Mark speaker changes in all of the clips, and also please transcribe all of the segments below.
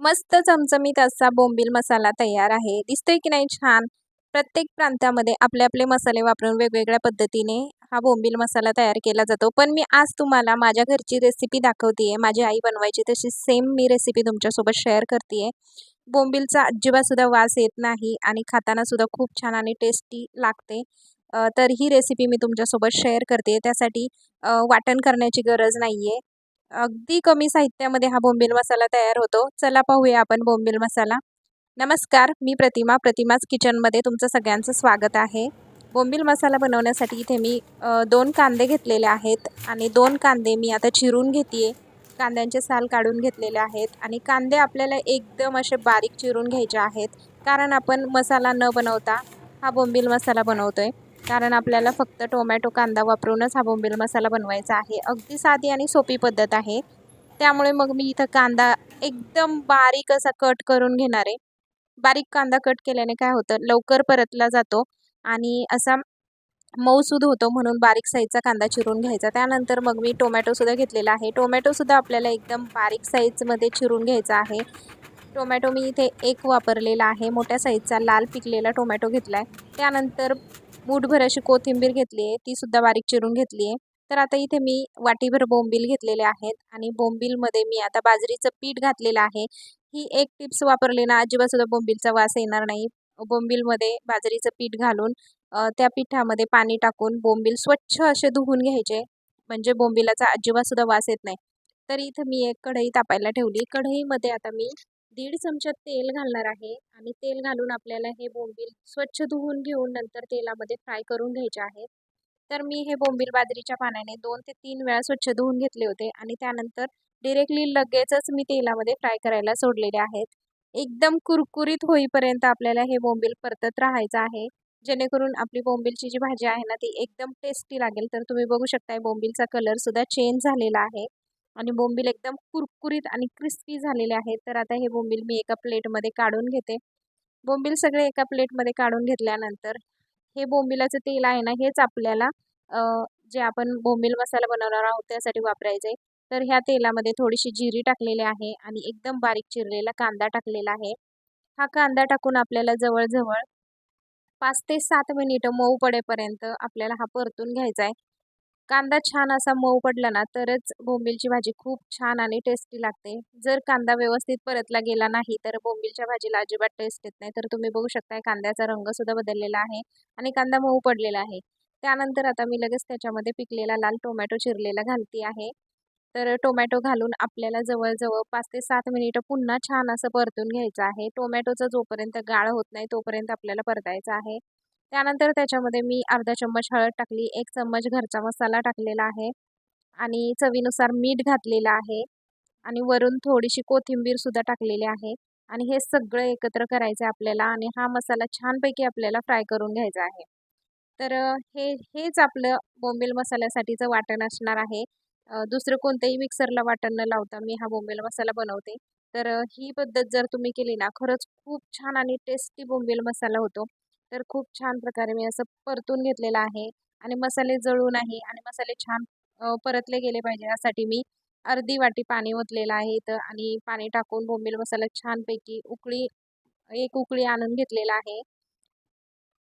Speaker 1: मस्त चमचमीत असा बोंबील मसाला तयार आहे. दिसतोय की नाही छान? प्रत्येक प्रांतामध्ये आपले आपले मसाले वापरून वेगवेगळ्या पद्धतीने हा बोंबील मसाला तयार केला जातो. पण मी आज तुम्हाला माझ्या घरची रेसिपी दाखवतीये. माझी आई बनवायची तशी सेम मी रेसिपी तुमच्यासोबत शेअर करतीये. बोंबीलचा अजिबात सुद्धा वास येत नाही आणि खाताना सुद्धा खूप छान आणि टेस्टी लागते. तर ही रेसिपी मी तुमच्यासोबत शेअर करते. त्यासाठी वाटण करण्याची गरज नाहीये. अगदी कमी साहित्यामध्ये हा बोंबील मसाला तयार होतो. चला पाहूया आपण बोंबील मसाला. नमस्कार, मी प्रतिमा. प्रतिमाज किचनमध्ये तुमचं सगळ्यांचं स्वागत आहे. बोंबील मसाला बनवण्यासाठी इथे मी 2 कांदे घेतलेले आहेत आणि 2 कांदे मी आता चिरून घेते. कांद्यांचे साल काढून घेतलेले आहेत आणि कांदे आपल्याला एकदम असे बारीक चिरून घ्यायचे आहेत. कारण आपण मसाला न बनवता हा बोंबील मसाला बनवतोय. कारण आपल्याला फक्त टोमॅटो कांदा वापरूनच हा बोंबील मसाला बनवायचा आहे. अगदी साधी आणि सोपी पद्धत आहे. त्यामुळे मग मी इथं कांदा एकदम बारीक असा कट करून घेणार आहे. बारीक कांदा कट केल्याने काय होतं, लवकर परतला जातो आणि असा मऊसूद होतो, म्हणून बारीक साईजचा कांदा चिरून घ्यायचा. त्यानंतर मग मी टोमॅटोसुद्धा घेतलेला आहे. टोमॅटोसुद्धा आपल्याला एकदम बारीक साईजमध्ये चिरून घ्यायचा आहे. टोमॅटो मी इथे 1 वापरलेला आहे. मोठ्या साईजचा लाल पिकलेला टोमॅटो घेतला आहे. त्यानंतर मूठभर अशी कोथिंबीर घेतली आहे, तीसुद्धा बारीक चिरून घेतली आहे. तर आता इथे मी वाटीभर बोंबील घेतलेले आहेत आणि बोंबीलमध्ये मी आता बाजरीचं पीठ घातलेलं आहे. ही एक टिप्स वापरली ना अजिबातसुद्धा बोंबीलचा वास येणार नाही. बोंबीलमध्ये बाजरीचं पीठ घालून त्या पिठामध्ये पाणी टाकून बोंबील स्वच्छ असे धुवून घ्यायचे, म्हणजे बोंबिलाचा अजिबातसुद्धा वास येत नाही. तर इथं मी एक कढई तापायला ठेवली. कढईमध्ये आता मी 1.5 चमचा तेल घालणार आहे आणि तेल घालून आपल्याला हे बोंबील स्वच्छ धुवून घेऊन नंतर तेलामध्ये फ्राय करून घ्यायचे आहेत. तर मी हे बोंबील बाजरीच्या पाण्याने 2 ते 3 वेळा स्वच्छ धुवून घेतले होते आणि त्यानंतर डिरेक्टली लगेचच मी तेलामध्ये फ्राय करायला सोडलेले आहेत. एकदम कुरकुरीत होईपर्यंत आपल्याला हे बोंबील परतत राहायचं आहे. जेणेकरून आपली बोंबीलची जी भाजी आहे ना, ती एकदम टेस्टी लागेल. तर तुम्ही बघू शकताय बोंबीलचा कलरसुद्धा चेंज झालेला आहे आणि बोंबील एकदम कुरकुरीत आणि क्रिस्पी झालेले आहेत. तर आता हे बोंबील मी एका प्लेटमध्ये काढून घेते. बोंबील सगळे एका प्लेटमध्ये काढून घेतल्यानंतर हे बोंबिलाचं तेल आहे ना, हेच आपल्याला अ, जे आपण बोंबील मसाला बनवणार आहोत त्यासाठी वापरायचं आहे. तर ह्या तेलामध्ये थोडीशी जिरी टाकलेली आहे आणि एकदम बारीक चिरलेला कांदा टाकलेला आहे. हा कांदा टाकून आपल्याला जवळ-जवळ 5 ते 7 मिनिटं मऊ पडेपर्यंत आपल्याला हा परतून घ्यायचा आहे. कांदा छान असा मऊ पडला ना, तरच बोंबीलची भाजी खूप छान आणि टेस्टी लागते. जर कांदा व्यवस्थित परतला गेला नाही, तर बोंबीलच्या भाजीला अजिबात टेस्ट येत नाही. तर तुम्ही बघू शकताय कांद्याचा रंगसुद्धा बदललेला आहे आणि कांदा मऊ पडलेला आहे. त्यानंतर आता मी लगेच त्याच्यामध्ये पिकलेला लाल टोमॅटो चिरलेला घालते आहे. तर टोमॅटो घालून आपल्याला जवळ-जवळ 5 ते 7 मिनिटं पुन्हा छान असं परतून घ्यायचं आहे. टोमॅटोचं जोपर्यंत गाळ होत नाही, तोपर्यंत आपल्याला परतायचं आहे. त्यानंतर त्याच्यामध्ये मी अर्धा चम्मच हळद टाकली, 1 चम्मच घरचा मसाला टाकलेला आहे आणि चवीनुसार मीठ घातलेलं आहे आणि वरून थोडीशी कोथिंबीरसुद्धा टाकलेली आहे आणि हे सगळं एकत्र करायचं आहे आपल्याला आणि हा मसाला छानपैकी आपल्याला फ्राय करून घ्यायचा आहे. तर हेच आपलं बोंबील मसाल्यासाठीचं वाटण असणार आहे. दुसरं कोणत्याही मिक्सरला वाटण न लावता मी हा बोंबील मसाला बनवते. तर ही पद्धत जर तुम्ही केली ना, खरंच खूप छान आणि टेस्टी बोंबील मसाला होतो. तर खूप छान प्रकारे मी असं परतून घेतलेलं आहे आणि मसाले जळू नाही आणि मसाले छान परतले गेले पाहिजे यासाठी मी अर्धी वाटी पाणी ओतलेलं आहे इथं आणि पाणी टाकून बोंबील मसाला छानपैकी एक उकळी आणून घेतलेला आहे.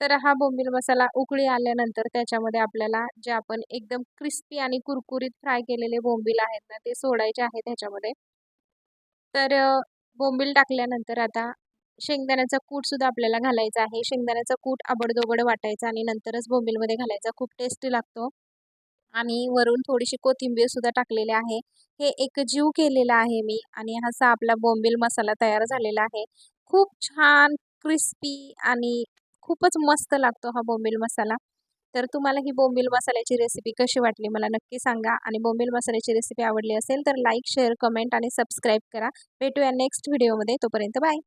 Speaker 1: तर हा बोंबील मसाला उकळी आल्यानंतर त्याच्यामध्ये आपल्याला जे आपण एकदम क्रिस्पी आणि कुरकुरीत फ्राय केलेले बोंबील आहेत ना, ते सोडायचे आहेत ह्याच्यामध्ये. तर बोंबील टाकल्यानंतर आता शेंगदाण्याचा कूटसुद्धा आपल्याला घालायचा आहे. शेंगदाण्याचा कूट आबडधोबड वाटायचा आणि नंतरच बोंबीलमध्ये घालायचा. खूप टेस्टी लागतो. आणि वरून थोडीशी कोथिंबीरसुद्धा टाकलेली आहे. हे एकजीव केलेलं आहे मी आणि असा आपला बोंबील मसाला तयार झालेला आहे. खूप छान, क्रिस्पी आणि खूपच मस्त लागतो हा बोंबील मसाला. तर तुम्हाला ही बोंबील मसाल्याची रेसिपी कशी वाटली मला नक्की सांगा आणि बोंबील मसाल्याची रेसिपी आवडली असेल तर लाईक, शेअर, कमेंट आणि सबस्क्राईब करा. भेटूया नेक्स्ट व्हिडिओमध्ये. तोपर्यंत बाय.